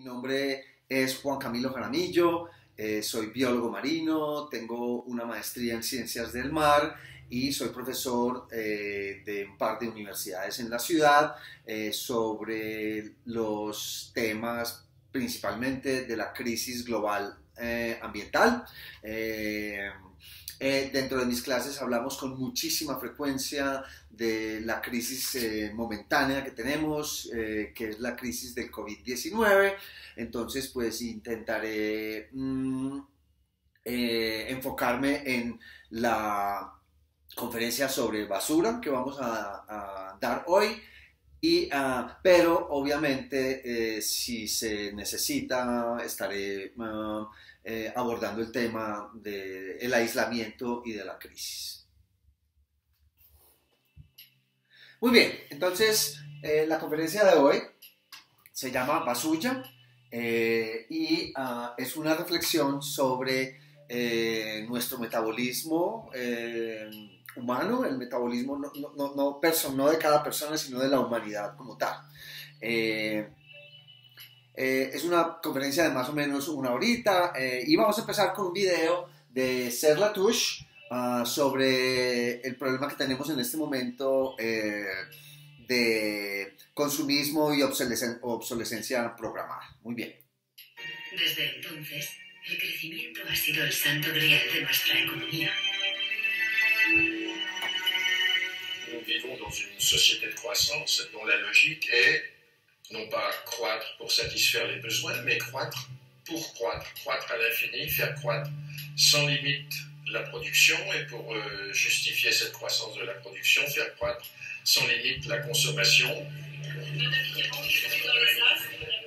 nombre es Juan Camilo Jaramillo, soy biólogo marino, tengo una maestría en ciencias del mar y soy profesor de un par de universidades en la ciudad sobre los temas principalmente de la crisis global ambiental. Dentro de mis clases hablamos con muchísima frecuencia de la crisis momentánea que tenemos, que es la crisis del COVID-19. Entonces, pues intentaré enfocarme en la conferencia sobre basura que vamos a dar hoy. Pero obviamente si se necesita estaré abordando el tema del aislamiento y de la crisis. Muy bien, entonces la conferencia de hoy se llama Basulla es una reflexión sobre nuestro metabolismo humano, el metabolismo no de cada persona, sino de la humanidad como tal. Es una conferencia de más o menos una horita y vamos a empezar con un video de Serge Latouche sobre el problema que tenemos en este momento de consumismo y obsolescencia programada. Muy bien. Desde entonces, el crecimiento ha sido el santo grial de nuestra economía. Nous vivons dans une société de croissance dont la logique est non pas croître pour satisfaire les besoins, mais croître pour croître, croître à l'infini, faire croître sans limite la production et pour justifier cette croissance de la production, faire croître sans limite la consommation.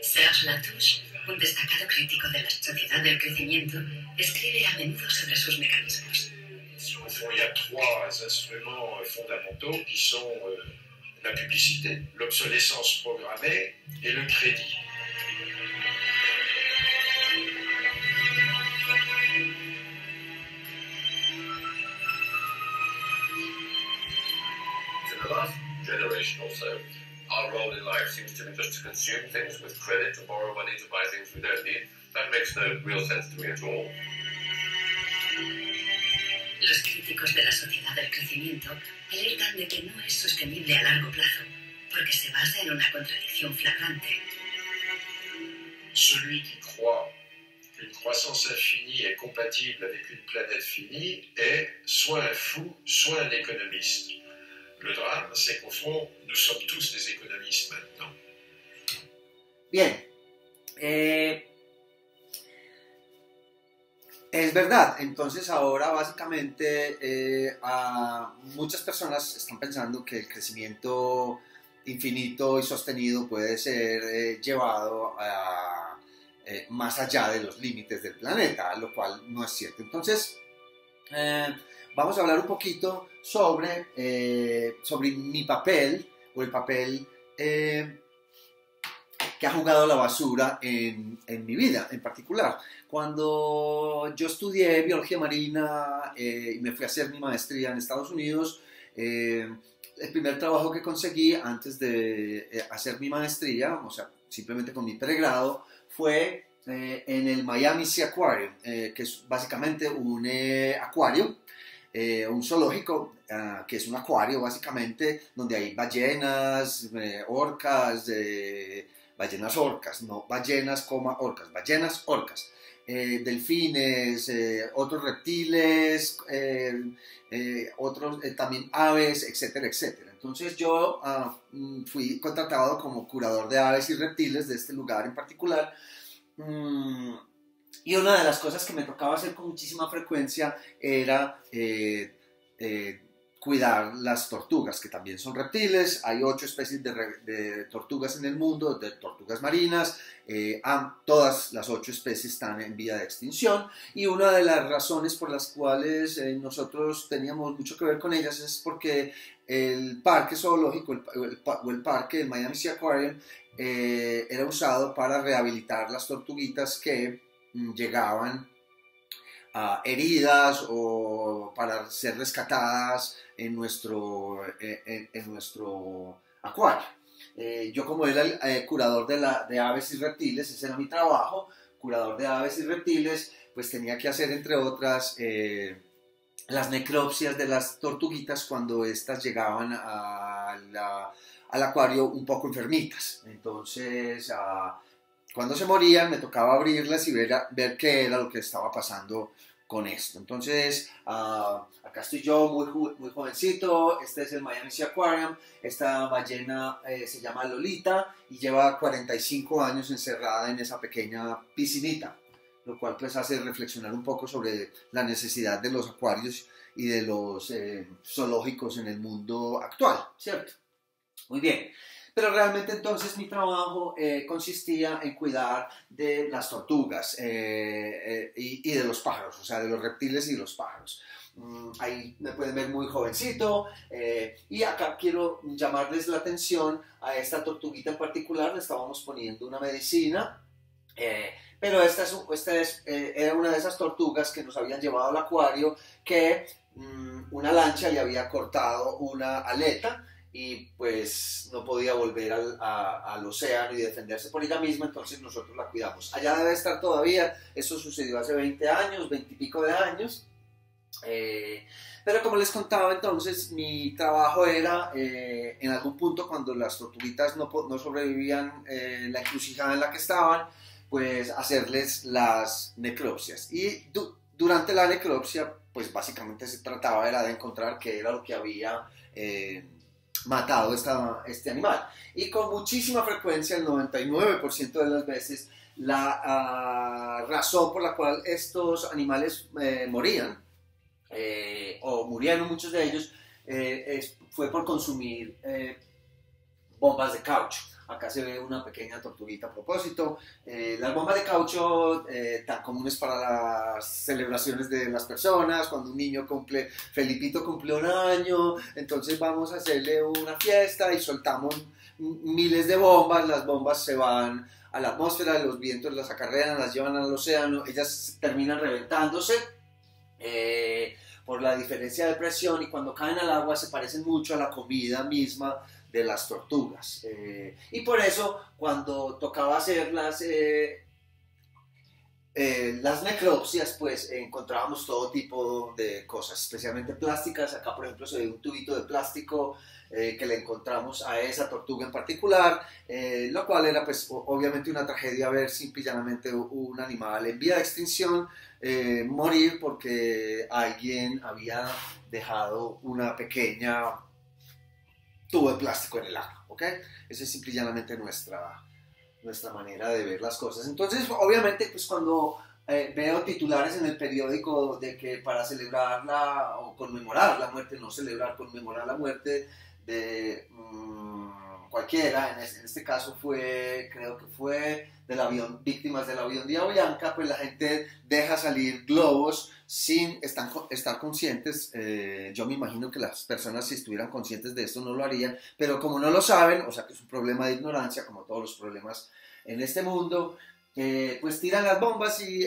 Serge Latouche, un destacado crítico de la sociedad del crecimiento, escribe a menudo sobre sus mecanismos. Au fond, il y a trois instruments fondamentaux qui sont la publicité, l'obsolescence programmée et le crédit. In the last generation or so, our role in life seems to be just to consume things with credit, to borrow money to buy things we don't need. That makes no real sense to me at all. Los críticos de la sociedad del crecimiento alertan de que no es sostenible a largo plazo, porque se basa en una contradicción flagrante. Celui qui croit qu'une croissance infinie est compatible avec une planète finie est soit un fou, soit un économiste. Le drame, c'est qu'au fond, nous sommes tous des économistes maintenant. Bien. Es verdad, entonces ahora básicamente muchas personas están pensando que el crecimiento infinito y sostenido puede ser llevado más allá de los límites del planeta, lo cual no es cierto. Entonces, vamos a hablar un poquito sobre mi papel, o el papel que ha jugado la basura en mi vida en particular. Cuando yo estudié biología marina y me fui a hacer mi maestría en Estados Unidos, el primer trabajo que conseguí antes de hacer mi maestría, o sea, simplemente con mi pregrado, fue en el Miami Sea Aquarium, que es básicamente un acuario, un zoológico, que es un acuario básicamente donde hay ballenas, orcas, ballenas orcas, no ballenas, orcas, ballenas orcas. Delfines, otros reptiles, otros también aves, etcétera, etcétera. Entonces yo fui contratado como curador de aves y reptiles de este lugar en particular. Y una de las cosas que me tocaba hacer con muchísima frecuencia era cuidar las tortugas, que también son reptiles. Hay 8 especies de tortugas en el mundo, de tortugas marinas. Todas las 8 especies están en vía de extinción, y una de las razones por las cuales nosotros teníamos mucho que ver con ellas es porque el parque zoológico el parque del Miami Sea Aquarium era usado para rehabilitar las tortuguitas que llegaban heridas o para ser rescatadas en nuestro acuario. Yo como era el curador de aves y reptiles, ese era mi trabajo, curador de aves y reptiles, pues tenía que hacer, entre otras, las necropsias de las tortuguitas cuando éstas llegaban al acuario un poco enfermitas. Entonces, cuando se morían, me tocaba abrirlas y ver qué era lo que estaba pasando con esto. Entonces, acá estoy yo muy jovencito. Este es el Miami Sea Aquarium. Esta ballena se llama Lolita y lleva 45 años encerrada en esa pequeña piscinita, lo cual pues hace reflexionar un poco sobre la necesidad de los acuarios y de los zoológicos en el mundo actual, ¿cierto? Muy bien. Pero realmente entonces mi trabajo consistía en cuidar de las tortugas y de los pájaros, o sea, de los reptiles y los pájaros. Ahí me pueden ver muy jovencito y acá quiero llamarles la atención a esta tortuguita en particular. Le estábamos poniendo una medicina, pero esta era una de esas tortugas que nos habían llevado al acuario que una lancha le había cortado una aleta y pues no podía volver al océano y defenderse por ella misma, entonces nosotros la cuidamos. Allá debe estar todavía, eso sucedió hace 20 años, 20 y pico de años, pero como les contaba, entonces mi trabajo era, en algún punto cuando las tortuguitas no sobrevivían la encrucijada en la que estaban, pues hacerles las necropsias. Y durante la necropsia, pues básicamente se trataba era de encontrar qué era lo que había matado este animal. Y con muchísima frecuencia, el 99% de las veces, la razón por la cual estos animales morían, o murieron muchos de ellos, fue por consumir bombas de caucho. Acá se ve una pequeña tortuguita a propósito. Las bombas de caucho, tan comunes para las celebraciones de las personas, cuando un niño Felipito cumple un año, entonces vamos a hacerle una fiesta y soltamos miles de bombas. Las bombas se van a la atmósfera, los vientos las acarrean, las llevan al océano, ellas terminan reventándose por la diferencia de presión, y cuando caen al agua se parecen mucho a la comida misma de las tortugas, y por eso cuando tocaba hacer las necropsias, pues encontrábamos todo tipo de cosas, especialmente plásticas. Acá por ejemplo se ve un tubito de plástico que le encontramos a esa tortuga en particular, lo cual era pues obviamente una tragedia ver simple y llanamente un animal en vía de extinción morir porque alguien había dejado una pequeña tubo de plástico en el agua, ¿ok? Esa es simple y llanamente nuestra manera de ver las cosas. Entonces, obviamente, pues cuando veo titulares en el periódico de que para celebrar o conmemorar la muerte, no celebrar, conmemorar la muerte de cualquiera, en este caso creo que fue víctimas del avión de Avianca, pues la gente deja salir globos sin estar conscientes. Yo me imagino que las personas, si estuvieran conscientes de esto, no lo harían, pero como no lo saben, o sea que es un problema de ignorancia, como todos los problemas en este mundo, pues tiran las bombas y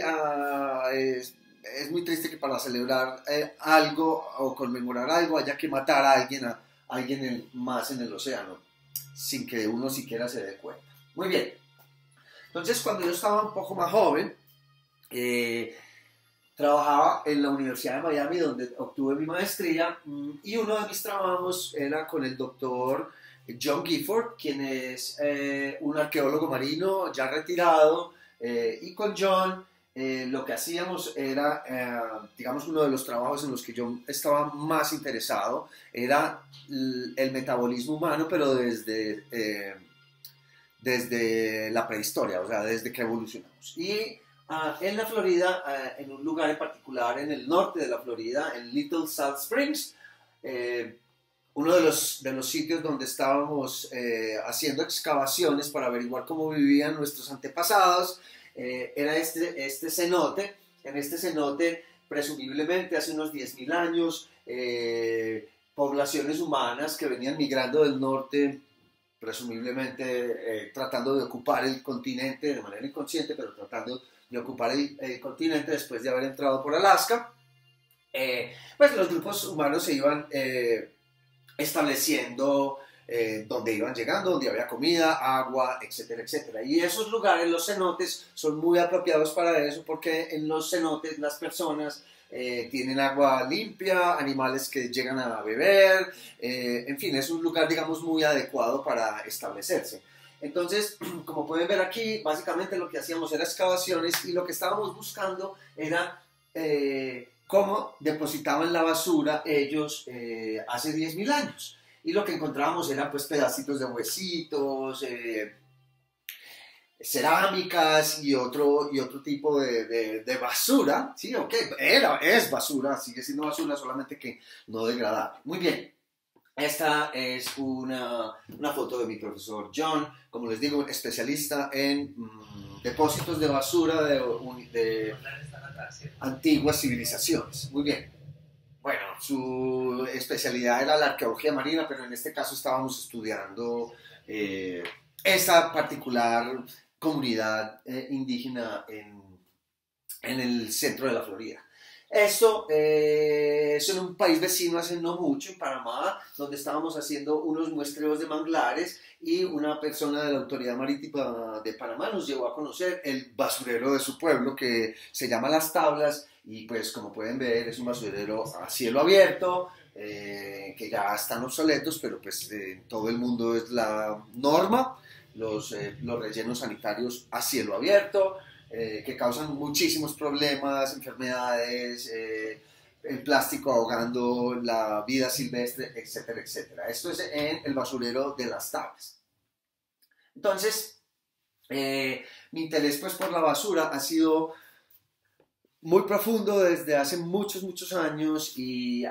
es muy triste que para celebrar algo o conmemorar algo haya que matar a alguien más en el océano, sin que uno siquiera se dé cuenta. Muy bien. Entonces, cuando yo estaba un poco más joven, trabajaba en la Universidad de Miami, donde obtuve mi maestría, y uno de mis trabajos era con el doctor John Gifford, quien es un arqueólogo marino ya retirado, y con John lo que hacíamos era, digamos, uno de los trabajos en los que yo estaba más interesado era el metabolismo humano, pero desde la prehistoria, o sea, desde que evolucionamos. Y en la Florida, en un lugar en particular, en el norte de la Florida, en Little Salt Springs, uno de los sitios donde estábamos haciendo excavaciones para averiguar cómo vivían nuestros antepasados, era este cenote. En este cenote, presumiblemente hace unos 10.000 años, poblaciones humanas que venían migrando del norte, presumiblemente tratando de ocupar el continente de manera inconsciente, pero tratando de ocupar el continente después de haber entrado por Alaska, pues los grupos humanos se iban estableciendo donde iban llegando, donde había comida, agua, etcétera, etcétera. Y esos lugares, los cenotes, son muy apropiados para eso porque en los cenotes las personas tienen agua limpia, animales que llegan a beber, en fin, es un lugar, digamos, muy adecuado para establecerse. Entonces, como pueden ver aquí, básicamente lo que hacíamos era excavaciones y lo que estábamos buscando era cómo depositaban la basura ellos hace 10.000 años. Y lo que encontrábamos eran pues pedacitos de huesitos, cerámicas y otro tipo de basura, ¿sí? Ok, es basura, sigue siendo basura, solamente que no degradable. Muy bien. Esta es una foto de mi profesor John, como les digo, especialista en depósitos de basura de antiguas civilizaciones. Muy bien. Bueno, su especialidad era la arqueología marina, pero en este caso estábamos estudiando esta particular comunidad indígena en el centro de la Florida. Esto es en un país vecino hace no mucho, en Panamá, donde estábamos haciendo unos muestreos de manglares y una persona de la Autoridad Marítima de Panamá nos llevó a conocer el basurero de su pueblo, que se llama Las Tablas, y pues como pueden ver es un basurero a cielo abierto, que ya están obsoletos, pero pues en todo el mundo es la norma, los rellenos sanitarios a cielo abierto, que causan muchísimos problemas, enfermedades, el plástico ahogando la vida silvestre, etcétera, etcétera. Esto es en el basurero de Las Tablas. Entonces, mi interés pues por la basura ha sido muy profundo desde hace muchos años y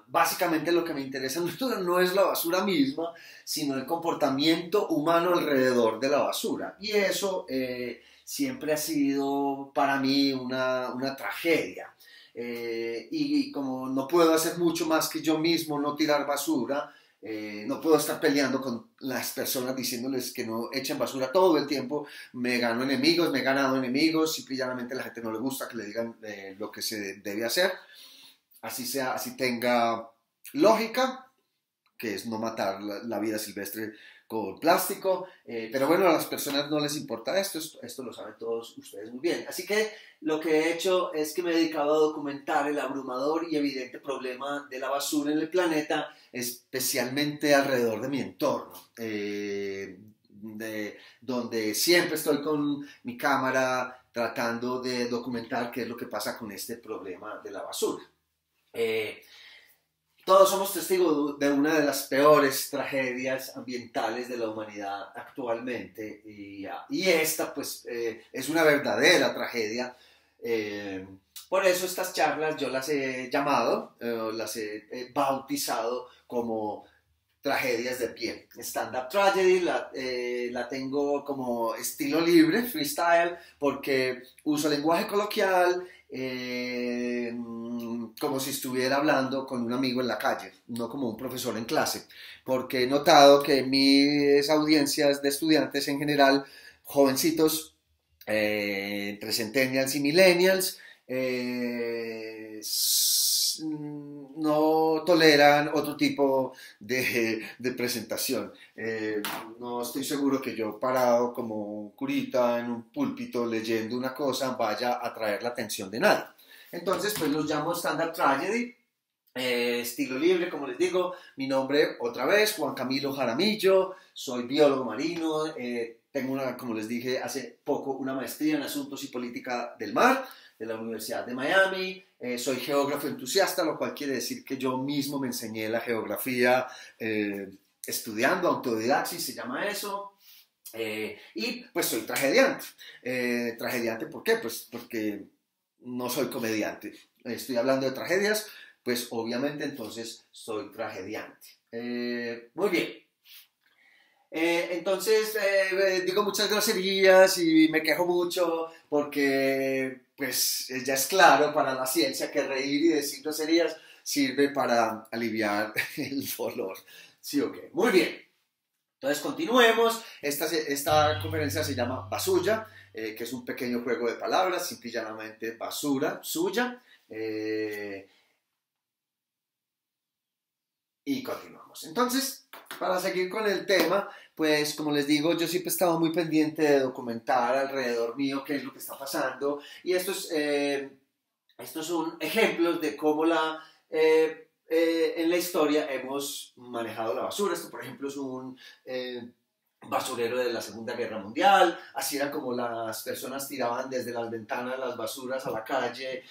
básicamente lo que me interesa no es la basura misma, sino el comportamiento humano alrededor de la basura. Y eso siempre ha sido para mí una tragedia. Y como no puedo hacer mucho más que yo mismo no tirar basura, no puedo estar peleando con las personas diciéndoles que no echen basura todo el tiempo, me he ganado enemigos, simplemente a la gente no le gusta que le digan lo que se debe hacer, así tenga lógica, que es no matar la vida silvestre con plástico, pero bueno, a las personas no les importa esto lo saben todos ustedes muy bien. Así que lo que he hecho es que me he dedicado a documentar el abrumador y evidente problema de la basura en el planeta, especialmente alrededor de mi entorno, donde siempre estoy con mi cámara tratando de documentar qué es lo que pasa con este problema de la basura. Todos somos testigos de una de las peores tragedias ambientales de la humanidad actualmente y esta pues es una verdadera tragedia. Por eso estas charlas yo las he llamado, las he bautizado como tragedias de piel. Stand-up tragedy la tengo como estilo libre, freestyle, porque uso lenguaje coloquial, como si estuviera hablando con un amigo en la calle, no como un profesor en clase, porque he notado que mis audiencias de estudiantes en general, jovencitos, entre centennials y millennials, no toleran otro tipo de presentación. No estoy seguro que yo parado como curita en un púlpito leyendo una cosa vaya a atraer la atención de nadie. Entonces pues los llamo stand-up tragedy, estilo libre, como les digo. Mi nombre otra vez, Juan Camilo Jaramillo, soy biólogo marino, tengo como les dije hace poco, una maestría en asuntos y política del mar de la Universidad de Miami. Soy geógrafo entusiasta, lo cual quiere decir que yo mismo me enseñé la geografía estudiando, autodidaxis se llama eso. Y pues soy tragediante. ¿Tragediante por qué? Pues porque no soy comediante. Estoy hablando de tragedias, pues obviamente entonces soy tragediante. Muy bien. Entonces digo muchas groserías y me quejo mucho porque pues ya es claro para la ciencia que reír y decir groserías sirve para aliviar el dolor. ¿Sí o qué? Muy bien. Entonces continuemos. Esta conferencia se llama Basulla, que es un pequeño juego de palabras, simple y llanamente basura, suya. y continuamos. Entonces, para seguir con el tema, pues como les digo, yo siempre he estado muy pendiente de documentar alrededor mío qué es lo que está pasando, y estos son ejemplos de cómo en la historia hemos manejado la basura. Esto, por ejemplo, es un basurero de la Segunda Guerra Mundial. Así era como las personas tiraban desde las ventanas las basuras a la calle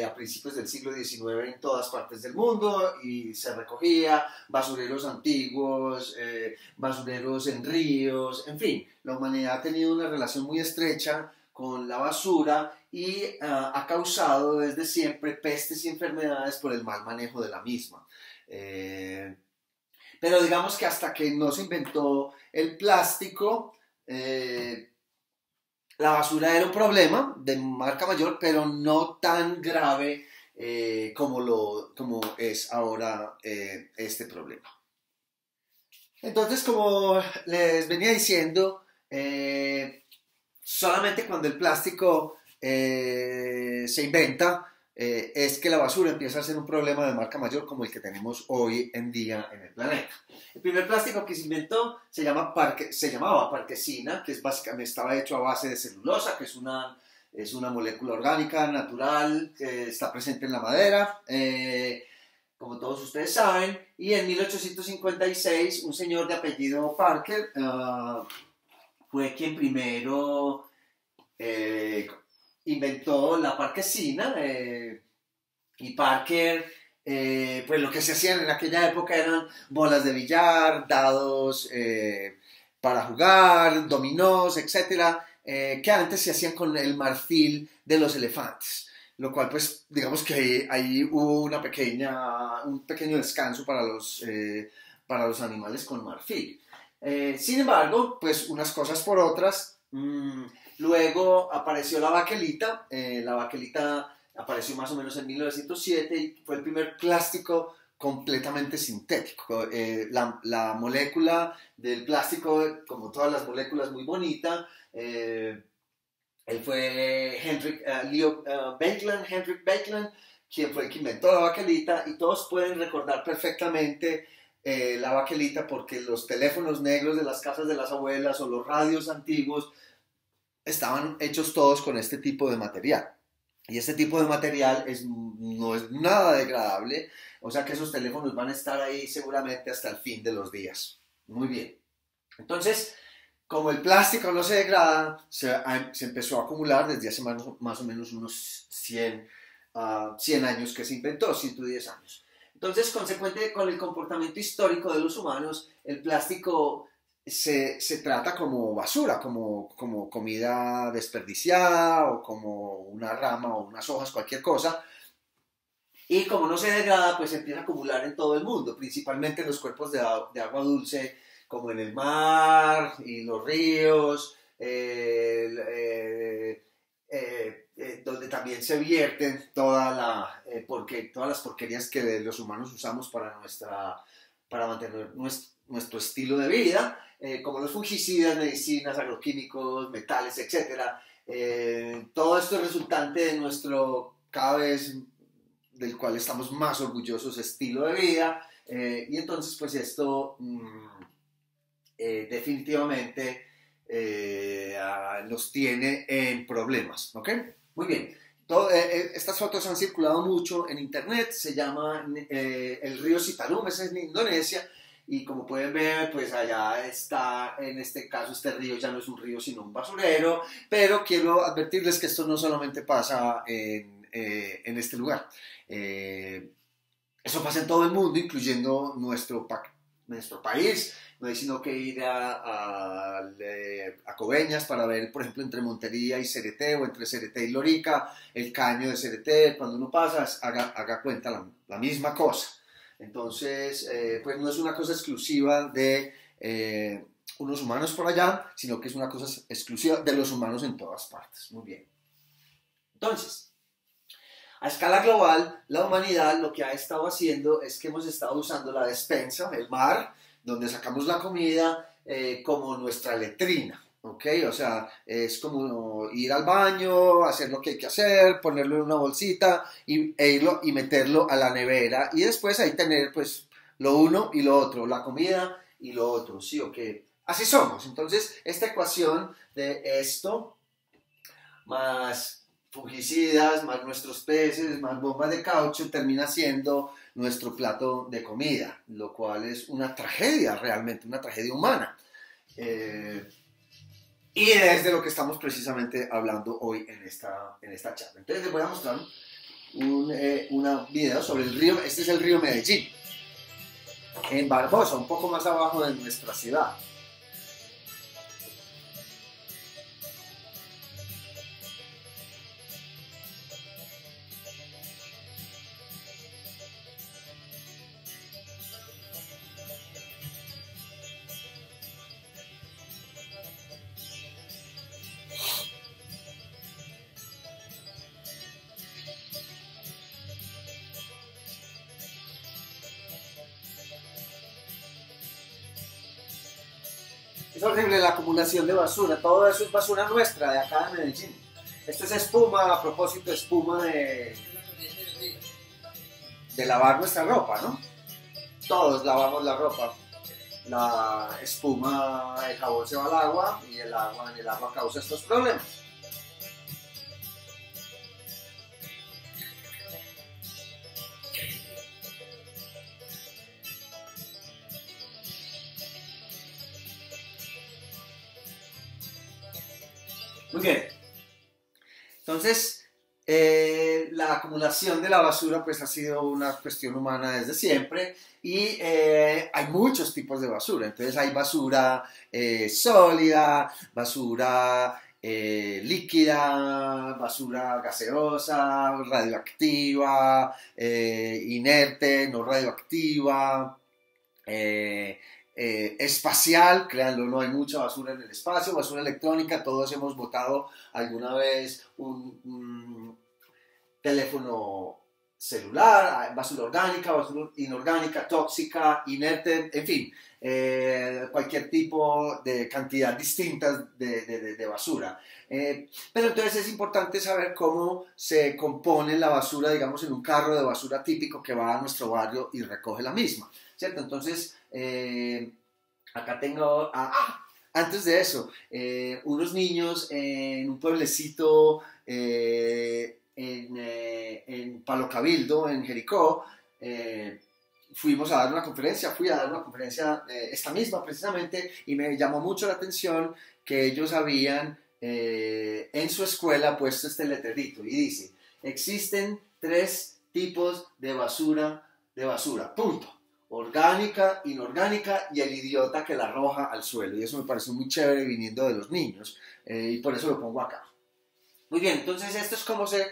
a principios del siglo XIX en todas partes del mundo, y se recogía. Basureros antiguos, basureros en ríos, en fin, la humanidad ha tenido una relación muy estrecha con la basura y ha causado desde siempre pestes y enfermedades por el mal manejo de la misma. Pero digamos que hasta que no se inventó el plástico, la basura era un problema de marca mayor, pero no tan grave como es ahora este problema. Entonces, como les venía diciendo, solamente cuando el plástico se inventa, es que la basura empieza a ser un problema de marca mayor como el que tenemos hoy en día en el planeta. El primer plástico que se inventó se llamaba parquesina, que básicamente estaba hecho a base de celulosa, que es una molécula orgánica natural que está presente en la madera, como todos ustedes saben. Y en 1856 un señor de apellido Parker fue quien primero inventó la parquesina, y Parker, pues lo que se hacían en aquella época eran bolas de billar, dados para jugar, dominós, etcétera, que antes se hacían con el marfil de los elefantes, lo cual pues digamos que ahí hubo un pequeño descanso para los animales con marfil. Sin embargo, pues unas cosas por otras. Luego apareció la baquelita. La baquelita apareció más o menos en 1907 y fue el primer plástico completamente sintético. La molécula del plástico, como todas las moléculas, muy bonita. Él fue Henrik Baekeland, quien fue el que inventó la baquelita, y todos pueden recordar perfectamente la baquelita porque los teléfonos negros de las casas de las abuelas o los radios antiguos estaban hechos todos con este tipo de material. Y este tipo de material no es nada degradable, o sea que esos teléfonos van a estar ahí seguramente hasta el fin de los días. Muy bien. Entonces, como el plástico no se degrada, se empezó a acumular desde hace más o menos unos 100 años que se inventó, 110 años. Entonces, consecuente con el comportamiento histórico de los humanos, el plástico se trata como basura, como comida desperdiciada o como una rama o unas hojas, cualquier cosa. Y como no se degrada, pues se empieza a acumular en todo el mundo, principalmente en los cuerpos de agua dulce, como en el mar y los ríos, donde también se vierten todas las porquerías que los humanos usamos para mantener nuestro estilo de vida, como los fungicidas, medicinas, agroquímicos, metales, etc. Todo esto es resultante de nuestro, cada vez del cual estamos más orgullosos, estilo de vida, y entonces pues esto definitivamente nos tiene en problemas, ¿ok? Muy bien. Estas fotos han circulado mucho en internet. Se llama el río Citarum, es en Indonesia, y como pueden ver, pues allá está, en este caso, este río ya no es un río sino un basurero, pero quiero advertirles que esto no solamente pasa en este lugar. Eso pasa en todo el mundo, incluyendo nuestro país. No hay sino que ir a Coveñas para ver, por ejemplo, entre Montería y Cereté, o entre Cereté y Lorica, el caño de Cereté. Cuando uno pasa, haga cuenta la misma cosa. Entonces, pues no es una cosa exclusiva de unos humanos por allá, sino que es una cosa exclusiva de los humanos en todas partes. Muy bien. Entonces, a escala global, la humanidad lo que ha estado haciendo es que hemos estado usando la despensa, el mar, donde sacamos la comida, como nuestra letrina, ¿ok? O sea, es como ir al baño, hacer lo que hay que hacer, ponerlo en una bolsita y meterlo a la nevera, y después ahí tener pues lo uno y lo otro, la comida y lo otro, ¿sí o qué? Así somos. Entonces, esta ecuación de esto, más fungicidas, más nuestros peces, más bombas de caucho, termina siendo nuestro plato de comida, lo cual es una tragedia realmente, una tragedia humana. Y es de lo que estamos precisamente hablando hoy en esta charla. Entonces les voy a mostrar un video sobre el río. Este es el río Medellín, en Barbosa, un poco más abajo de nuestra ciudad. Es horrible la acumulación de basura, todo eso es basura nuestra, de acá de Medellín. Esto es espuma, a propósito, espuma de lavar nuestra ropa, ¿no? Todos lavamos la ropa. La espuma, el jabón se va al agua y el agua causa estos problemas. Muy bien. Entonces, la acumulación de la basura pues ha sido una cuestión humana desde siempre y hay muchos tipos de basura. Entonces hay basura sólida, basura líquida, basura gaseosa, radioactiva, inerte, no radioactiva, espacial, créanlo, no hay mucha basura en el espacio, basura electrónica, todos hemos botado alguna vez un teléfono celular, basura orgánica, basura inorgánica, tóxica, inerte, en fin, cualquier tipo de cantidad distinta de basura. Pero entonces es importante saber cómo se compone la basura, digamos, en un carro de basura típico que va a nuestro barrio y recoge la misma, ¿cierto? Entonces, acá tengo, antes de eso, unos niños en un pueblecito en Palo Cabildo, en Jericó, fui a dar una conferencia, esta misma precisamente, y me llamó mucho la atención que ellos habían en su escuela puesto este letrerito, y dice, existen 3 tipos de basura, punto. Orgánica, inorgánica y el idiota que la arroja al suelo. Y eso me parece muy chévere viniendo de los niños. Y por eso lo pongo acá. Muy bien, entonces esto es como se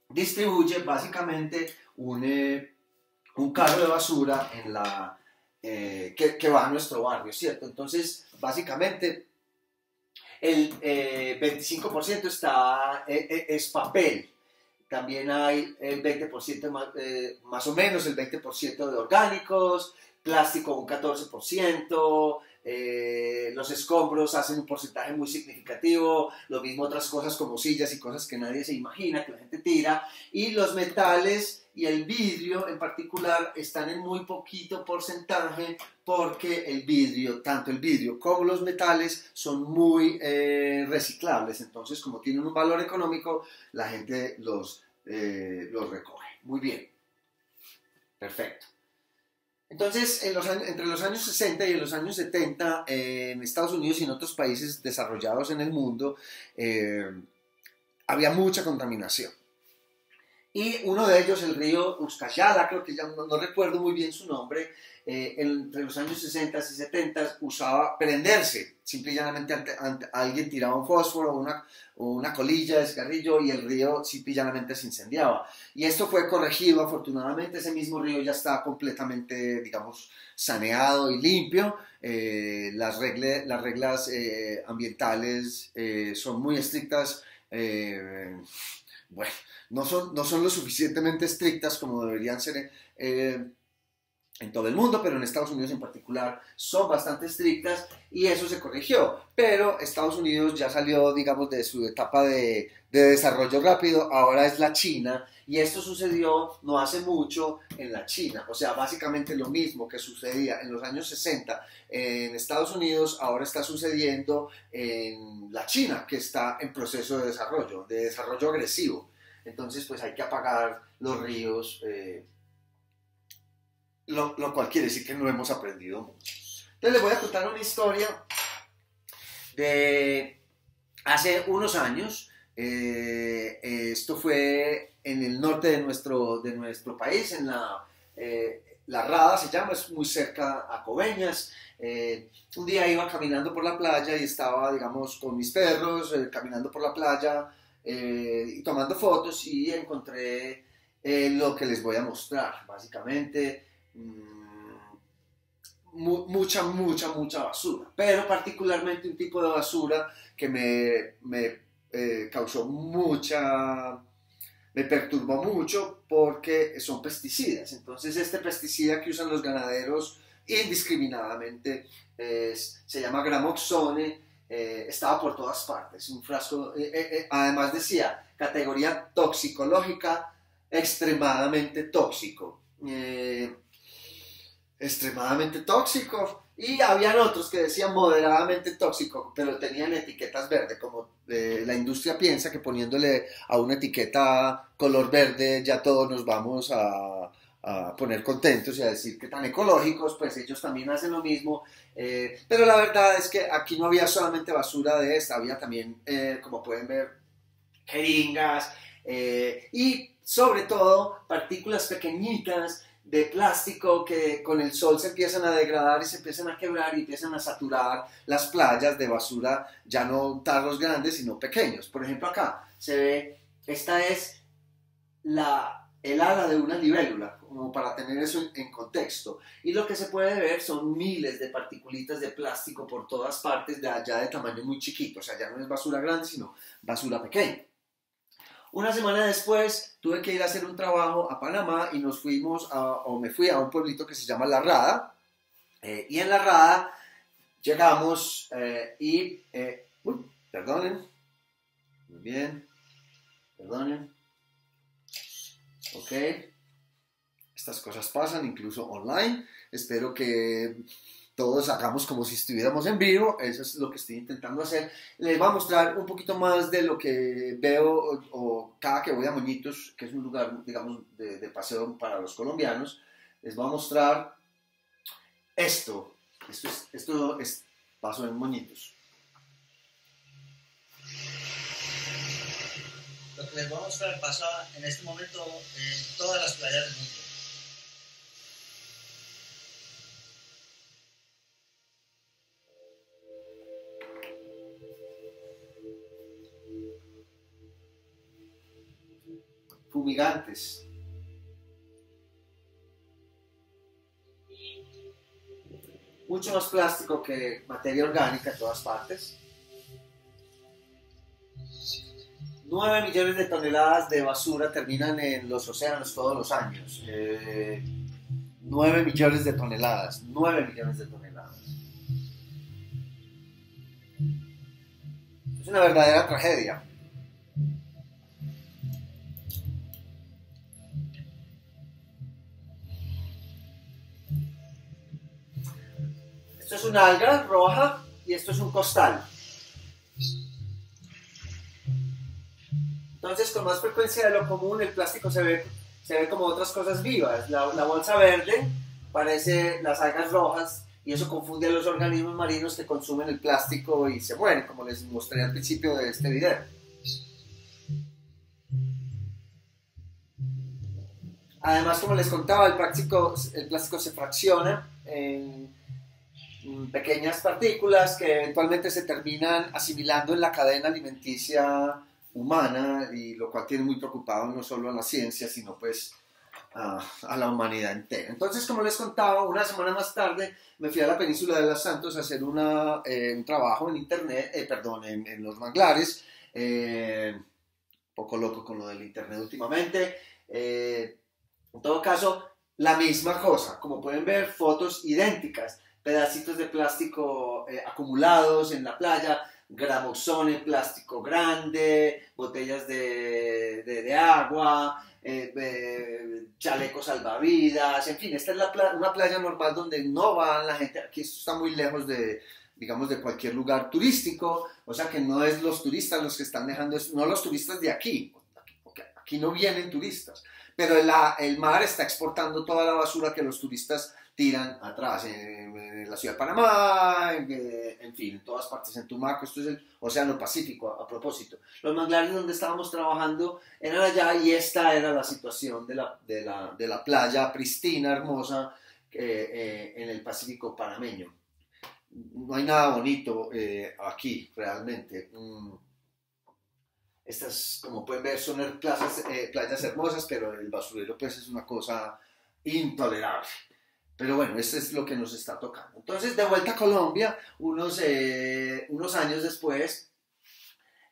distribuye básicamente un carro de basura que va a nuestro barrio, ¿cierto? Entonces, básicamente, el 25% es papel. También hay el 20% más o menos, el 20% de orgánicos, plástico un 14%, los escombros hacen un porcentaje muy significativo, lo mismo otras cosas como sillas y cosas que nadie se imagina, que la gente tira, y los metales y el vidrio en particular están en muy poquito porcentaje porque el vidrio, tanto el vidrio como los metales son muy reciclables, entonces como tienen un valor económico, la gente los recoge. Muy bien, perfecto. Entonces, entre los años 60 y los años 70, en Estados Unidos y en otros países desarrollados en el mundo, había mucha contaminación. Y uno de ellos, el río Ucayali, creo que ya no recuerdo muy bien su nombre, entre los años 60 y 70 usaba prenderse. Simple y llanamente alguien tiraba un fósforo o una colilla de cigarrillo y el río simple y llanamente se incendiaba. Y esto fue corregido, afortunadamente ese mismo río ya está completamente, digamos, saneado y limpio. Las reglas ambientales son muy estrictas. Bueno, no son lo suficientemente estrictas como deberían ser en todo el mundo, pero en Estados Unidos en particular son bastante estrictas y eso se corrigió. Pero Estados Unidos ya salió, digamos, de su etapa de desarrollo rápido, ahora es la China, y esto sucedió no hace mucho en la China. O sea, básicamente lo mismo que sucedía en los años 60 en Estados Unidos, ahora está sucediendo en la China, que está en proceso de desarrollo agresivo. Entonces, pues hay que apagar los ríos, lo cual quiere decir que no hemos aprendido mucho. Entonces les voy a contar una historia de hace unos años. Esto fue en el norte de nuestro país, en la Rada se llama, es muy cerca a Coveñas. Un día iba caminando por la playa y estaba, digamos, con mis perros, caminando por la playa y tomando fotos, y encontré lo que les voy a mostrar. Básicamente, mucha basura, pero particularmente un tipo de basura que me causó me perturbó mucho, porque son pesticidas. Entonces este pesticida que usan los ganaderos indiscriminadamente se llama Gramoxone. Estaba por todas partes, un frasco, además decía categoría toxicológica, extremadamente tóxico. Extremadamente tóxico, y habían otros que decían moderadamente tóxico, pero tenían etiquetas verdes, como la industria piensa que poniéndole a una etiqueta color verde ya todos nos vamos a poner contentos y a decir que tan ecológicos, pues ellos también hacen lo mismo. Pero la verdad es que aquí no había solamente basura de esta, había también, como pueden ver, jeringas, y sobre todo partículas pequeñitas de plástico que con el sol se empiezan a degradar y se empiezan a quebrar y empiezan a saturar las playas de basura, ya no tarros grandes sino pequeños. Por ejemplo, acá se ve, esta es el ala de una libélula, como para tener eso en contexto, y lo que se puede ver son miles de particulitas de plástico por todas partes, ya de tamaño muy chiquito. O sea, ya no es basura grande sino basura pequeña. Una semana después tuve que ir a hacer un trabajo a Panamá y me fui a un pueblito que se llama La Rada, y en La Rada llegamos perdonen, muy bien, perdonen, ok, estas cosas pasan incluso online. Espero que todos hagamos como si estuviéramos en vivo, eso es lo que estoy intentando hacer. Les voy a mostrar un poquito más de lo que veo o cada que voy a Moñitos, que es un lugar, digamos, de paseo para los colombianos. Les voy a mostrar esto es paso en Moñitos. Lo que les voy a mostrar pasa en este momento en todas las playas del mundo. Fumigantes. Mucho más plástico que materia orgánica en todas partes. 9 millones de toneladas de basura terminan en los océanos todos los años. 9 millones de toneladas. 9 millones de toneladas. Es una verdadera tragedia. Esto es una alga roja y esto es un costal. Entonces, con más frecuencia de lo común, el plástico se ve como otras cosas vivas. La bolsa verde parece las algas rojas, y eso confunde a los organismos marinos que consumen el plástico y se mueren, como les mostré al principio de este video. Además, como les contaba, el plástico se fracciona en pequeñas partículas que eventualmente se terminan asimilando en la cadena alimenticia humana, y lo cual tiene muy preocupado no solo a la ciencia, sino pues a la humanidad entera. Entonces, como les contaba, una semana más tarde me fui a la península de Los Santos a hacer un trabajo en internet, en los manglares. Un poco loco con lo del internet últimamente. En todo caso, la misma cosa, como pueden ver, fotos idénticas, pedacitos de plástico acumulados en la playa, gramosone, plástico grande, botellas de agua, chalecos salvavidas, en fin, esta es una playa normal donde no va la gente. Aquí esto está muy lejos de, digamos, de cualquier lugar turístico, o sea que no es los turistas los que están dejando esto, no los turistas de aquí, porque aquí no vienen turistas, pero el mar está exportando toda la basura que los turistas tiran atrás, en la ciudad de Panamá, en fin, en todas partes, en Tumaco. Esto es el Océano Pacífico, a propósito. Los manglares donde estábamos trabajando eran allá, y esta era la situación de la playa pristina, hermosa, en el Pacífico panameño. No hay nada bonito aquí, realmente. Estas, como pueden ver, son playas hermosas, pero el basurero pues es una cosa intolerable. Pero bueno, esto es lo que nos está tocando. Entonces, de vuelta a Colombia, unos años después,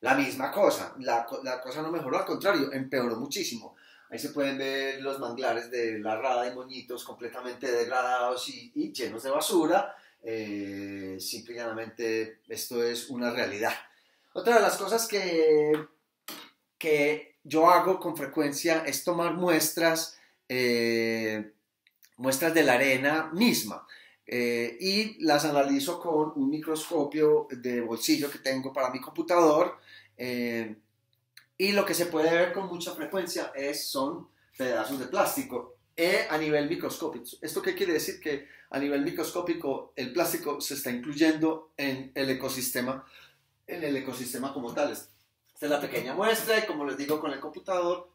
la misma cosa. La cosa no mejoró, al contrario, empeoró muchísimo. Ahí se pueden ver los manglares de La Rada y Moñitos completamente degradados y llenos de basura. Simple y llanamente, esto es una realidad. Otra de las cosas que yo hago con frecuencia es tomar muestras de la arena misma, y las analizo con un microscopio de bolsillo que tengo para mi computador, y lo que se puede ver con mucha frecuencia son pedazos de plástico a nivel microscópico. ¿Esto qué quiere decir? Que a nivel microscópico el plástico se está incluyendo en el ecosistema como tal. Esta es la pequeña muestra, y como les digo, con el computador,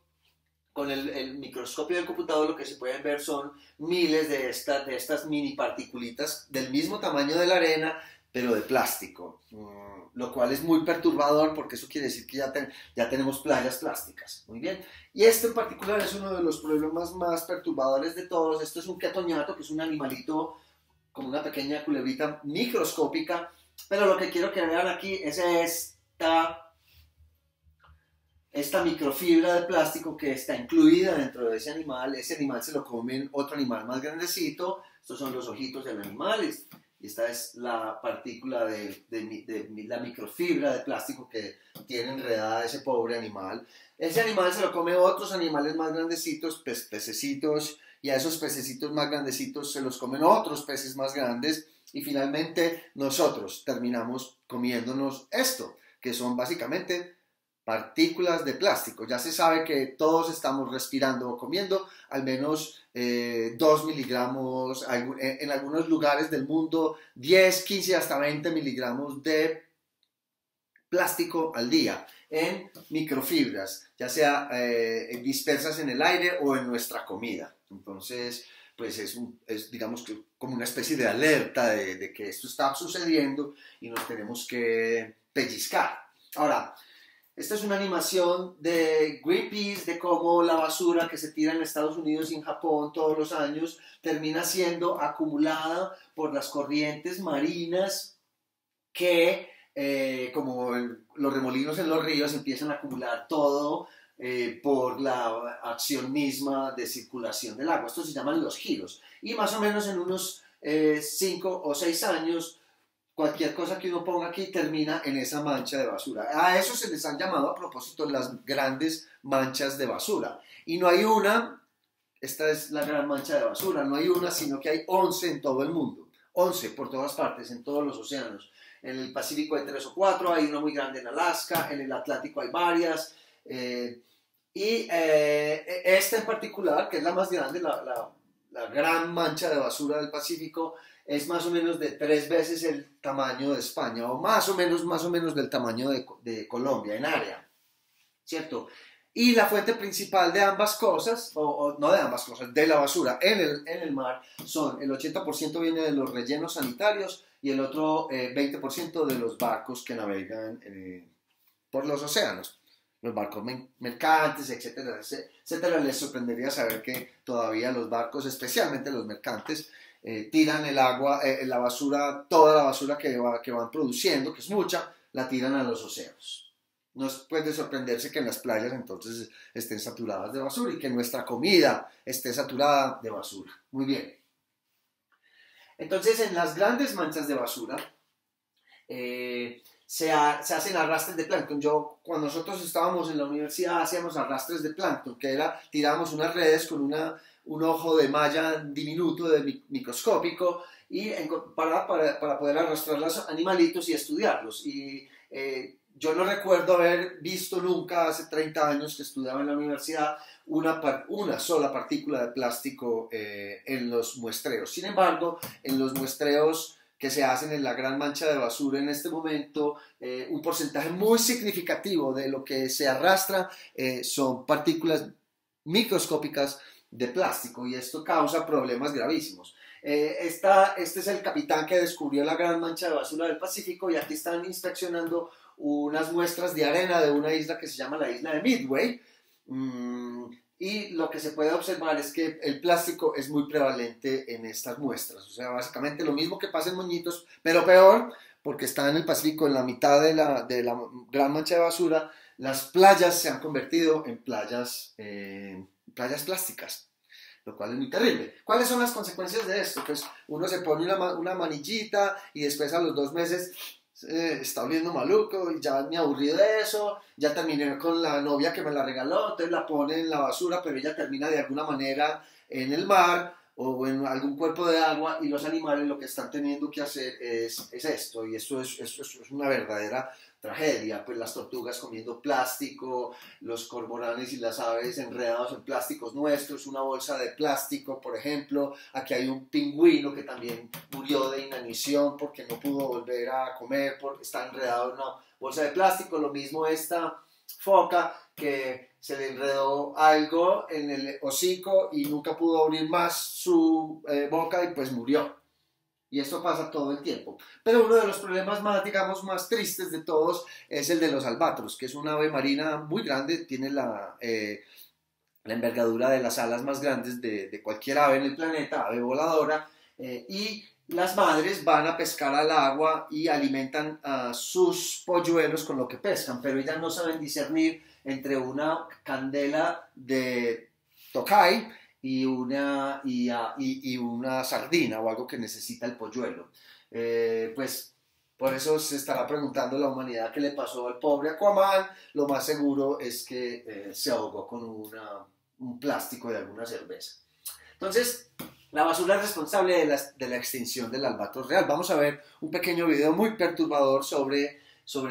con el microscopio del computador, lo que se pueden ver son miles de estas mini particulitas del mismo tamaño de la arena, pero de plástico, lo cual es muy perturbador, porque eso quiere decir que ya tenemos playas plásticas. Muy bien. Y este en particular es uno de los problemas más perturbadores de todos. Esto es un ketoñato, que es un animalito como una pequeña culebrita microscópica, pero lo que quiero que vean aquí es esta microfibra de plástico que está incluida dentro de ese animal. Ese animal se lo comen otro animal más grandecito. Estos son los ojitos del animal, y esta es la partícula de la microfibra de plástico que tiene enredada ese pobre animal. Ese animal se lo come otros animales más grandecitos, pececitos, y a esos pececitos más grandecitos se los comen otros peces más grandes, y finalmente nosotros terminamos comiéndonos esto, que son básicamente partículas de plástico. Ya se sabe que todos estamos respirando o comiendo al menos 2 miligramos, en algunos lugares del mundo 10, 15, hasta 20 miligramos de plástico al día en microfibras, ya sea dispersas en el aire o en nuestra comida. Entonces, pues es digamos que como una especie de alerta de que esto está sucediendo y nos tenemos que pellizcar. Ahora, esta es una animación de Greenpeace, de cómo la basura que se tira en Estados Unidos y en Japón todos los años termina siendo acumulada por las corrientes marinas que, como los remolinos en los ríos, empiezan a acumular todo por la acción misma de circulación del agua. Estos se llaman los giros. Y más o menos en unos 5 o 6 años, cualquier cosa que uno ponga aquí termina en esa mancha de basura. A eso se les han llamado, a propósito, las grandes manchas de basura. Y no hay una, esta es la gran mancha de basura, no hay una, sino que hay 11 en todo el mundo. 11 por todas partes, en todos los océanos. En el Pacífico hay 3 o 4, hay una muy grande en Alaska, en el Atlántico hay varias. Esta en particular, que es la más grande, la gran mancha de basura del Pacífico, es más o menos de 3 veces el tamaño de España, o más o menos del tamaño de Colombia en área, ¿cierto? Y la fuente principal de ambas cosas, o no de ambas cosas, de la basura en el mar, son el 80% viene de los rellenos sanitarios y el otro 20% de los barcos que navegan por los océanos. Los barcos mercantes, etcétera, etcétera. Les sorprendería saber que todavía los barcos, especialmente los mercantes, tiran el agua, la basura, toda la basura que van produciendo, que es mucha, la tiran a los océanos. no es pues de sorprenderse que en las playas entonces estén saturadas de basura y que nuestra comida esté saturada de basura. Muy bien. Entonces, en las grandes manchas de basura se hacen arrastres de plancton. Cuando nosotros estábamos en la universidad hacíamos arrastres de plancton, que era, tirábamos unas redes con un ojo de malla diminuto, microscópico, y para poder arrastrar los animalitos y estudiarlos. Y yo no recuerdo haber visto nunca, hace 30 años que estudiaba en la universidad, una sola partícula de plástico en los muestreos. Sin embargo, en los muestreos que se hacen en la gran mancha de basura en este momento, un porcentaje muy significativo de lo que se arrastra son partículas microscópicas de plástico, y esto causa problemas gravísimos. Este es el capitán que descubrió la gran mancha de basura del Pacífico, y aquí están inspeccionando unas muestras de arena de una isla que se llama la isla de Midway, y lo que se puede observar es que el plástico es muy prevalente en estas muestras. O sea, básicamente lo mismo que pasa en Moñitos, pero peor, porque está en el Pacífico, en la mitad de la gran mancha de basura. Las playas se han convertido en playas plásticas, lo cual es muy terrible. ¿Cuáles son las consecuencias de esto? Pues uno se pone una manillita y después a los 2 meses está oliendo maluco y ya me aburrí de eso, ya terminé con la novia que me la regaló, entonces la pone en la basura, pero ella termina de alguna manera en el mar o en algún cuerpo de agua, y los animales lo que están teniendo que hacer es esto, y esto es una verdadera tragedia. Pues las tortugas comiendo plástico, los cormoranes y las aves enredados en plásticos nuestros, una bolsa de plástico, por ejemplo. Aquí hay un pingüino que también murió de inanición porque no pudo volver a comer porque está enredado en una bolsa de plástico. Lo mismo esta foca que se le enredó algo en el hocico y nunca pudo abrir más su boca y pues murió. Y esto pasa todo el tiempo. Pero uno de los problemas más, digamos, más tristes de todos es el de los albatros, que es una ave marina muy grande, tiene la envergadura de las alas más grandes de cualquier ave en el planeta, ave voladora, y las madres van a pescar al agua y alimentan a sus polluelos con lo que pescan, pero ellas no saben discernir entre una candela de Tokai y una sardina o algo que necesita el polluelo. Pues por eso se estará preguntando la humanidad qué le pasó al pobre Aquaman. Lo más seguro es que se ahogó con un plástico de alguna cerveza. Entonces, la basura es responsable de la extinción del albatros real. Vamos a ver un pequeño video muy perturbador sobre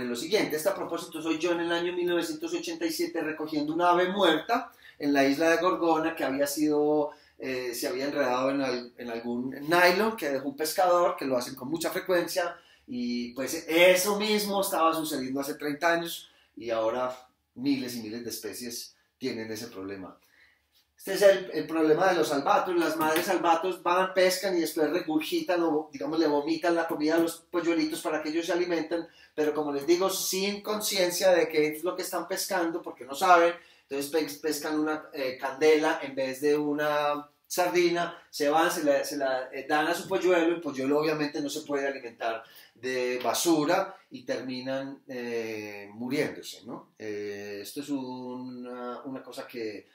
lo siguiente. A propósito, soy yo en el año 1987 recogiendo una ave muerta en la isla de Gorgona que se había enredado en algún nylon que dejó un pescador, que lo hacen con mucha frecuencia, y pues eso mismo estaba sucediendo hace 30 años y ahora miles y miles de especies tienen ese problema. Este es el problema de los albatros. Las madres albatros van, pescan y después regurgitan o, digamos, le vomitan la comida a los polluelitos para que ellos se alimenten, pero como les digo, sin conciencia de qué es lo que están pescando, porque no saben. Entonces pescan una candela en vez de una sardina, se van, se la dan a su polluelo. El polluelo obviamente no se puede alimentar de basura y terminan muriéndose, ¿no? Esto es una cosa que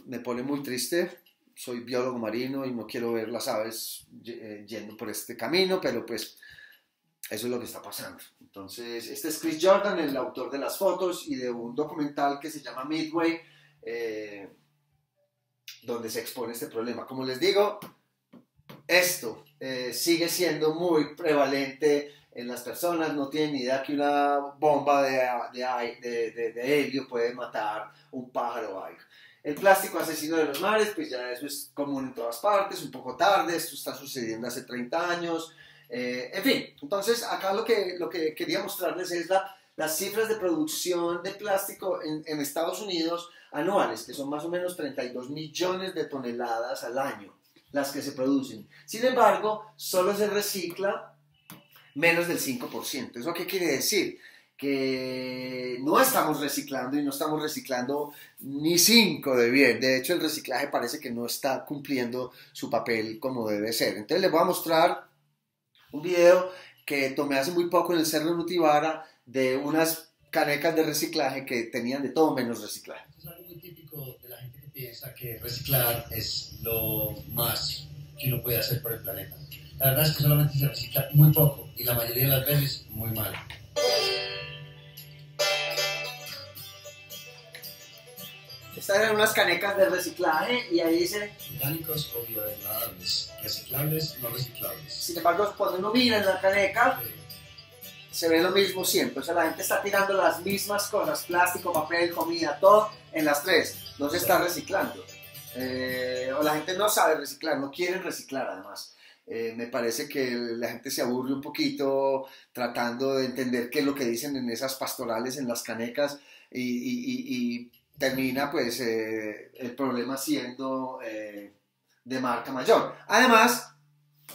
me pone muy triste. Soy biólogo marino y no quiero ver las aves yendo por este camino, pero pues eso es lo que está pasando. Entonces, este es Chris Jordan, el autor de las fotos y de un documental que se llama Midway, donde se expone este problema. Como les digo, esto sigue siendo muy prevalente en las personas. No tienen ni idea que una bomba de helio puede matar un pájaro o algo. El plástico asesino de los mares, pues ya eso es común en todas partes, un poco tarde. Esto está sucediendo hace 30 años. En fin, entonces acá lo que quería mostrarles es las cifras de producción de plástico en Estados Unidos anuales, que son más o menos 32 millones de toneladas al año las que se producen. Sin embargo, solo se recicla menos del 5%. ¿Eso qué quiere decir? Que no estamos reciclando y no estamos reciclando ni 5 de bien. De hecho, el reciclaje parece que no está cumpliendo su papel como debe ser. Entonces les voy a mostrar un video que tomé hace muy poco en el Cerro Nutibara de unas canecas de reciclaje que tenían de todo menos reciclaje. Esto es algo muy típico de la gente que piensa que reciclar es lo más que uno puede hacer por el planeta. La verdad es que solamente se recicla muy poco y la mayoría de las veces muy mal. Estas eran unas canecas de reciclaje y ahí dice, Orgánicos o biodegradables, reciclables o no reciclables. sin embargo, cuando uno mira en la caneca, se ve lo mismo siempre. O sea, la gente está tirando las mismas cosas, plástico, papel, comida, todo en las tres. No se está reciclando. O la gente no sabe reciclar, no quieren reciclar además. Me parece que la gente se aburre un poquito tratando de entender qué es lo que dicen en esas pastorales, en las canecas, y termina pues el problema siendo de marca mayor. Además,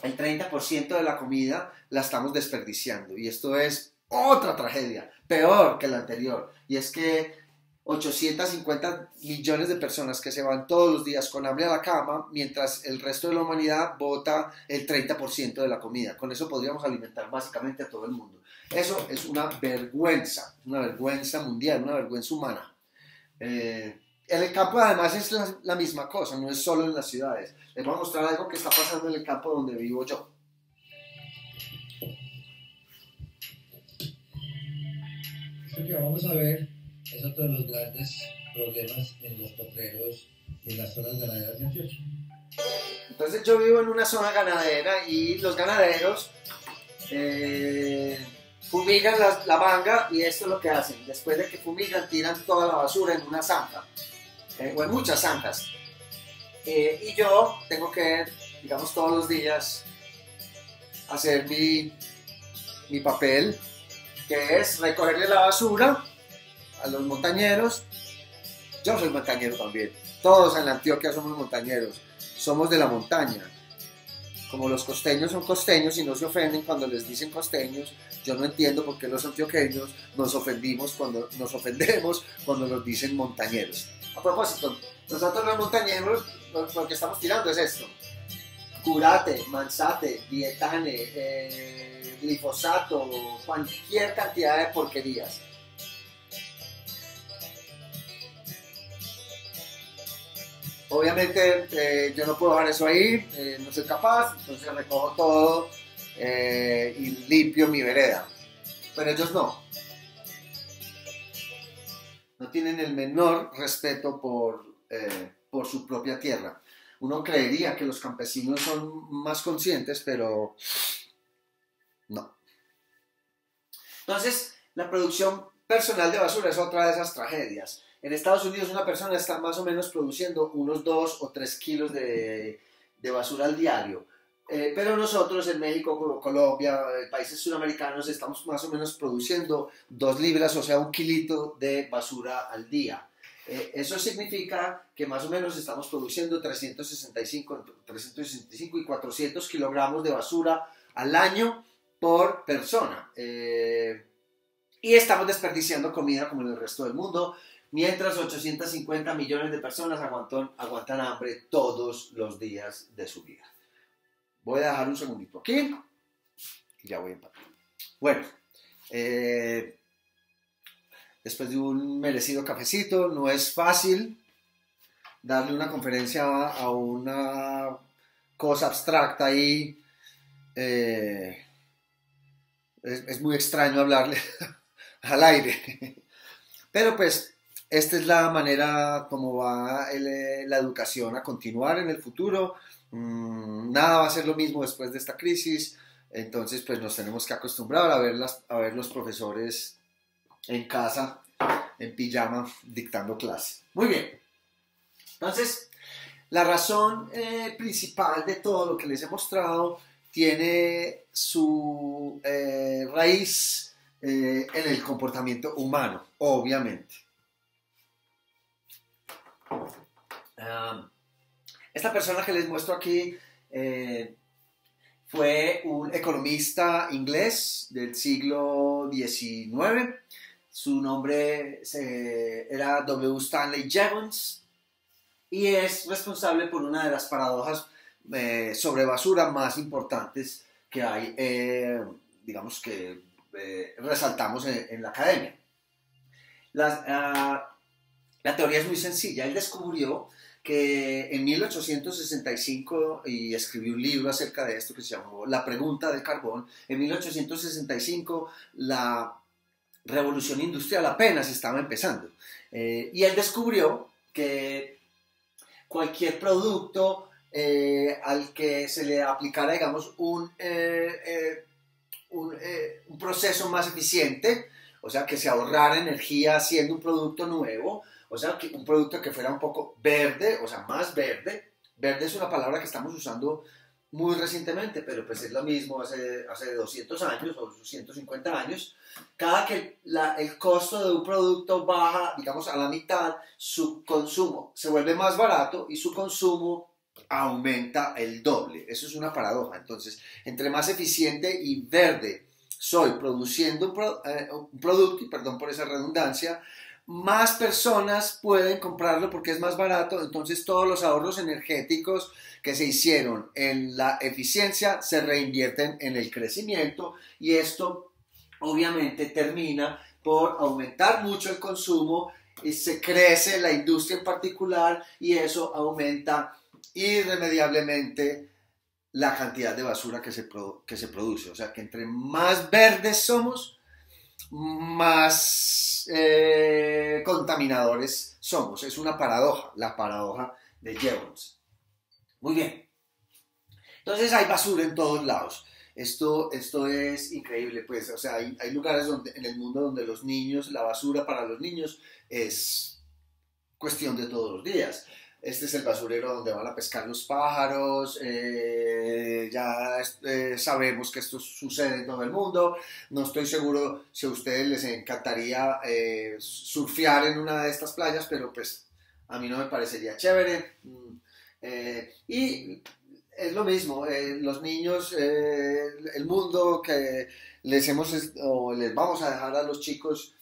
el 30% de la comida la estamos desperdiciando y esto es otra tragedia, peor que la anterior, y es que 850 millones de personas que se van todos los días con hambre a la cama, mientras el resto de la humanidad bota el 30% de la comida. Con eso podríamos alimentar básicamente a todo el mundo. Eso es una vergüenza mundial, una vergüenza humana. En el campo además es la misma cosa, no es solo en las ciudades. Les voy a mostrar algo que está pasando en el campo donde vivo yo. Esto que vamos a ver es otro de los grandes problemas en los potreros y en las zonas ganaderas de Antioquia. Entonces yo vivo en una zona ganadera y los ganaderos fumigan la manga y esto es lo que hacen. Después de que fumigan tiran toda la basura en una zanja o en muchas zanjas. Y yo tengo que, digamos, todos los días hacer mi papel, que es recogerle la basura a los montañeros. Yo soy montañero también. Todos en Antioquia somos montañeros. Somos de la montaña. Como los costeños son costeños y no se ofenden cuando les dicen costeños, yo no entiendo por qué los antioqueños nos ofendemos cuando nos dicen montañeros. A propósito, nosotros los montañeros lo que estamos tirando es esto: curate, manzate, dietane, glifosato, cualquier cantidad de porquerías. Obviamente yo no puedo dejar eso ahí, no soy capaz, entonces recojo todo y limpio mi vereda. Pero ellos no. No tienen el menor respeto por su propia tierra. Uno creería que los campesinos son más conscientes, pero no. Entonces, la producción personal de basura es otra de esas tragedias. En Estados Unidos una persona está más o menos produciendo unos 2 o 3 kilos de basura al diario. Pero nosotros en México, Colombia, países sudamericanos, estamos más o menos produciendo 2 libras, o sea, 1 kilito de basura al día. Eso significa que más o menos estamos produciendo 365 y 400 kilogramos de basura al año por persona. Y estamos desperdiciando comida como en el resto del mundo, mientras 850 millones de personas aguantan hambre todos los días de su vida. Voy a dejar un segundito aquí y ya voy a empatar. Bueno, después de un merecido cafecito, no es fácil darle una conferencia a una cosa abstracta ahí. Es muy extraño hablarle al aire. Pero pues esta es la manera como va la educación a continuar en el futuro. Nada va a ser lo mismo después de esta crisis. Entonces pues nos tenemos que acostumbrar a ver los profesores en casa, en pijama, dictando clase. Muy bien. Entonces, la razón principal de todo lo que les he mostrado tiene su raíz en el comportamiento humano, obviamente. Esta persona que les muestro aquí fue un economista inglés del siglo XIX. Su nombre era W. Stanley Jevons y es responsable por una de las paradojas sobre basura más importantes que hay, digamos que resaltamos en la academia. La teoría es muy sencilla. Él descubrió que en 1865, y escribió un libro acerca de esto que se llamó La pregunta del carbón, en 1865 la revolución industrial apenas estaba empezando. Y él descubrió que cualquier producto al que se le aplicara, digamos, un proceso más eficiente, o sea, que se ahorrara energía haciendo un producto nuevo, o sea, que un producto que fuera un poco verde, o sea, más verde. Verde es una palabra que estamos usando muy recientemente, pero pues es lo mismo hace 200 años o 150 años. Cada que el costo de un producto baja, digamos, a la mitad, su consumo se vuelve más barato y su consumo aumenta el doble. Eso es una paradoja. Entonces, entre más eficiente y verde soy produciendo un producto, y perdón por esa redundancia, más personas pueden comprarlo porque es más barato. Entonces todos los ahorros energéticos que se hicieron en la eficiencia se reinvierten en el crecimiento, y esto obviamente termina por aumentar mucho el consumo, y se crece la industria en particular, y eso aumenta irremediablemente la cantidad de basura que se produce. O sea que entre más verdes somos, más contaminadores somos. Es una paradoja, la paradoja de Jevons. Muy bien. Entonces hay basura en todos lados. Esto es increíble, pues. O sea, hay lugares en el mundo donde los niños, la basura para los niños es cuestión de todos los días. Este es el basurero donde van a pescar los pájaros. Sabemos que esto sucede en todo el mundo. No estoy seguro si a ustedes les encantaría surfear en una de estas playas, pero pues a mí no me parecería chévere. Y es lo mismo, los niños, el mundo que les vamos a dejar a los chicos,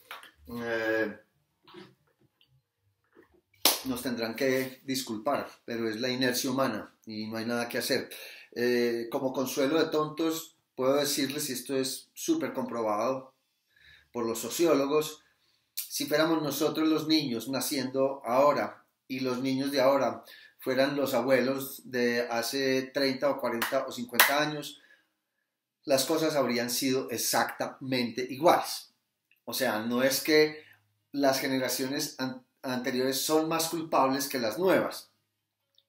nos tendrán que disculpar, pero es la inercia humana y no hay nada que hacer. Como consuelo de tontos, puedo decirles, y esto es súper comprobado por los sociólogos, si fuéramos nosotros los niños naciendo ahora y los niños de ahora fueran los abuelos de hace 30 o 40 o 50 años, las cosas habrían sido exactamente iguales. O sea, no es que las generaciones anteriores son más culpables que las nuevas.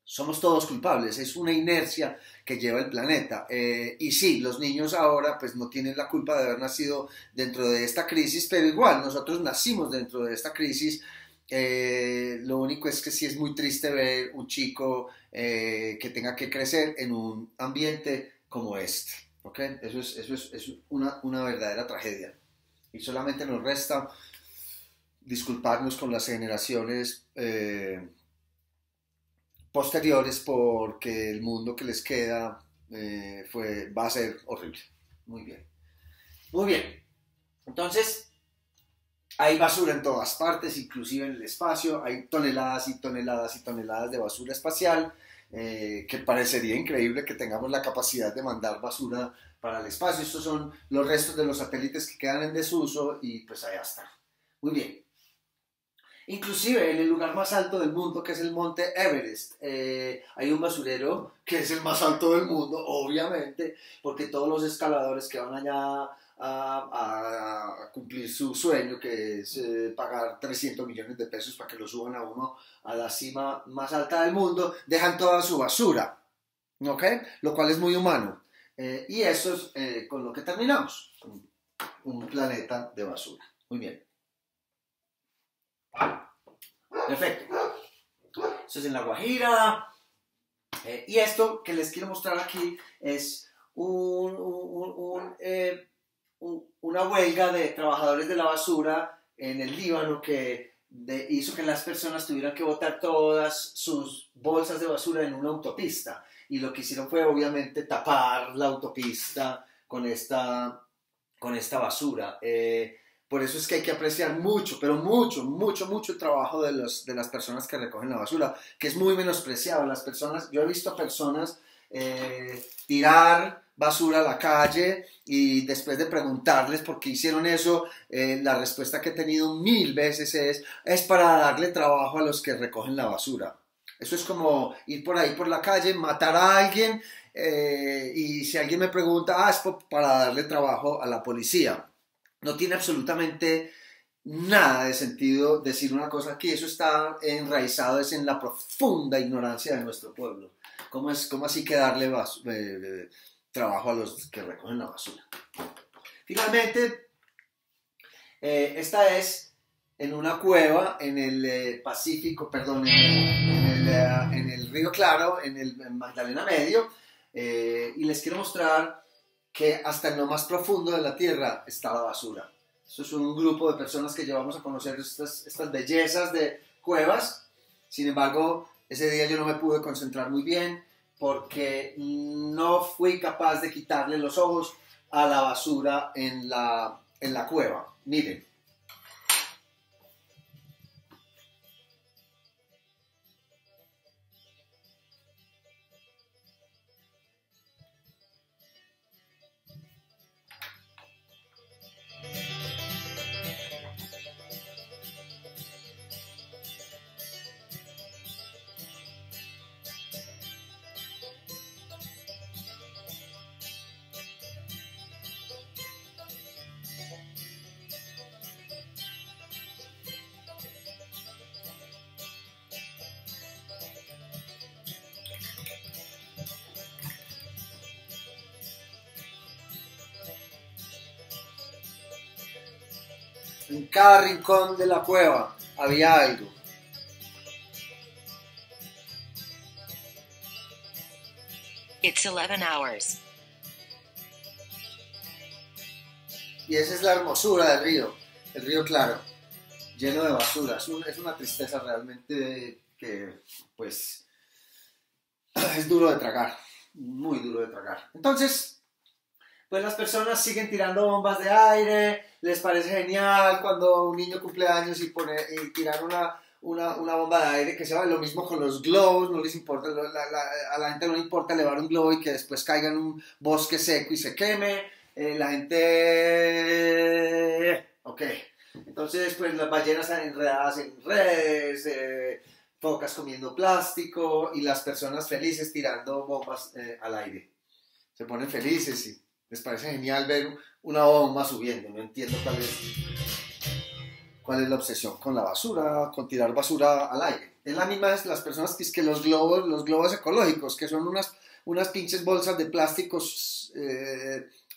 Somos todos culpables, es una inercia que lleva el planeta. Y sí, los niños ahora pues no tienen la culpa de haber nacido dentro de esta crisis, pero igual nosotros nacimos dentro de esta crisis. Lo único es que sí es muy triste ver un chico que tenga que crecer en un ambiente como este, ¿okay? Eso es una verdadera tragedia, y solamente nos resta disculparnos con las generaciones posteriores, porque el mundo que les queda va a ser horrible. Muy bien, muy bien. Entonces hay basura en todas partes, inclusive en el espacio. Hay toneladas y toneladas y toneladas de basura espacial, que parecería increíble que tengamos la capacidad de mandar basura para el espacio. Estos son los restos de los satélites que quedan en desuso, y pues allá está. Muy bien. Inclusive en el lugar más alto del mundo, que es el monte Everest, hay un basurero que es el más alto del mundo, obviamente, porque todos los escaladores que van allá a cumplir su sueño, que es pagar 300 millones de pesos para que lo suban a uno a la cima más alta del mundo, dejan toda su basura, ¿ok? Lo cual es muy humano. Y eso es con lo que terminamos, un planeta de basura. Muy bien. Perfecto. Esto es en La Guajira. Y esto que les quiero mostrar aquí es una huelga de trabajadores de la basura en el Líbano, que hizo que las personas tuvieran que botar todas sus bolsas de basura en una autopista, y lo que hicieron fue obviamente tapar la autopista con esta basura. Por eso es que hay que apreciar mucho, pero mucho, mucho, mucho el trabajo de las personas que recogen la basura, que es muy menospreciado. Yo he visto personas tirar basura a la calle y después de preguntarles por qué hicieron eso, la respuesta que he tenido 1000 veces es para darle trabajo a los que recogen la basura. Eso es como ir por ahí por la calle, matar a alguien y si alguien me pregunta, es para darle trabajo a la policía. No tiene absolutamente nada de sentido decir una cosa aquí. Eso está enraizado en la profunda ignorancia de nuestro pueblo. ¿Cómo así que darle trabajo a los que recogen la basura? Finalmente, esta es en una cueva en el Pacífico, perdón, en el Río Claro, en Magdalena Medio, y les quiero mostrar que hasta en lo más profundo de la tierra está la basura. Esto es un grupo de personas que llevamos a conocer estas bellezas de cuevas. Sin embargo, ese día yo no me pude concentrar muy bien porque no fui capaz de quitarle los ojos a la basura en la cueva. Miren. En cada rincón de la cueva había algo. It's 11 hours. Y esa es la hermosura del río, el río Claro, lleno de basura. Es una tristeza realmente que, pues, es duro de tragar, muy duro de tragar. Entonces, pues las personas siguen tirando bombas de aire, les parece genial cuando un niño cumple años y tirar una bomba de aire que se va. Lo mismo con los globos, no les importa, a la gente no le importa elevar un globo y que después caiga en un bosque seco y se queme. La gente... Ok, entonces pues las ballenas están enredadas en redes, focas comiendo plástico y las personas felices tirando bombas al aire. Se ponen felices y les parece genial ver una bomba subiendo. No entiendo cuál es la obsesión con la basura, con tirar basura al aire. Es la misma de las personas que los globos ecológicos, que son unas pinches bolsas de plásticos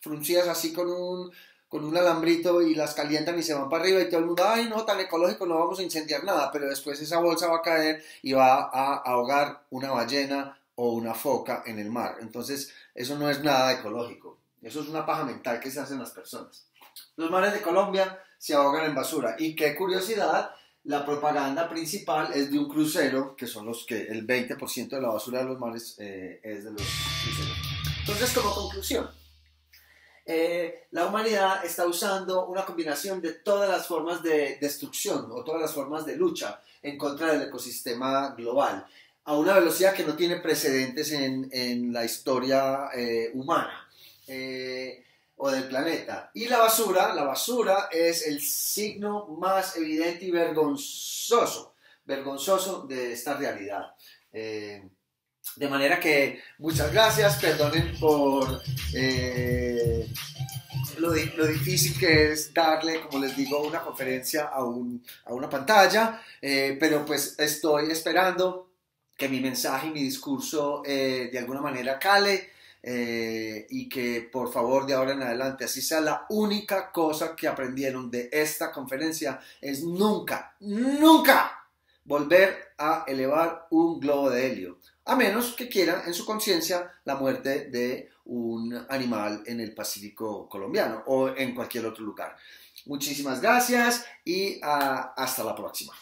fruncidas así con un alambrito y las calientan y se van para arriba y todo el mundo, ay no, tan ecológico, no vamos a incendiar nada, pero después esa bolsa va a caer y va a ahogar una ballena o una foca en el mar. Entonces eso no es nada ecológico. Eso es una paja mental que se hacen las personas. Los mares de Colombia se ahogan en basura. Y qué curiosidad, la propaganda principal es de un crucero, que son el 20% de la basura de los mares es de los cruceros. Entonces, como conclusión, la humanidad está usando una combinación de todas las formas de destrucción o todas las formas de lucha en contra del ecosistema global a una velocidad que no tiene precedentes en la historia humana. O del planeta. Y la basura es el signo más evidente y vergonzoso de esta realidad. De manera que muchas gracias, perdonen por lo difícil que es darle, como les digo, una conferencia a una pantalla, pero pues estoy esperando que mi mensaje y mi discurso de alguna manera cale. Y que por favor de ahora en adelante, así sea la única cosa que aprendieron de esta conferencia, es nunca volver a elevar un globo de helio, a menos que quieran en su conciencia la muerte de un animal en el Pacífico colombiano o en cualquier otro lugar. Muchísimas gracias y hasta la próxima.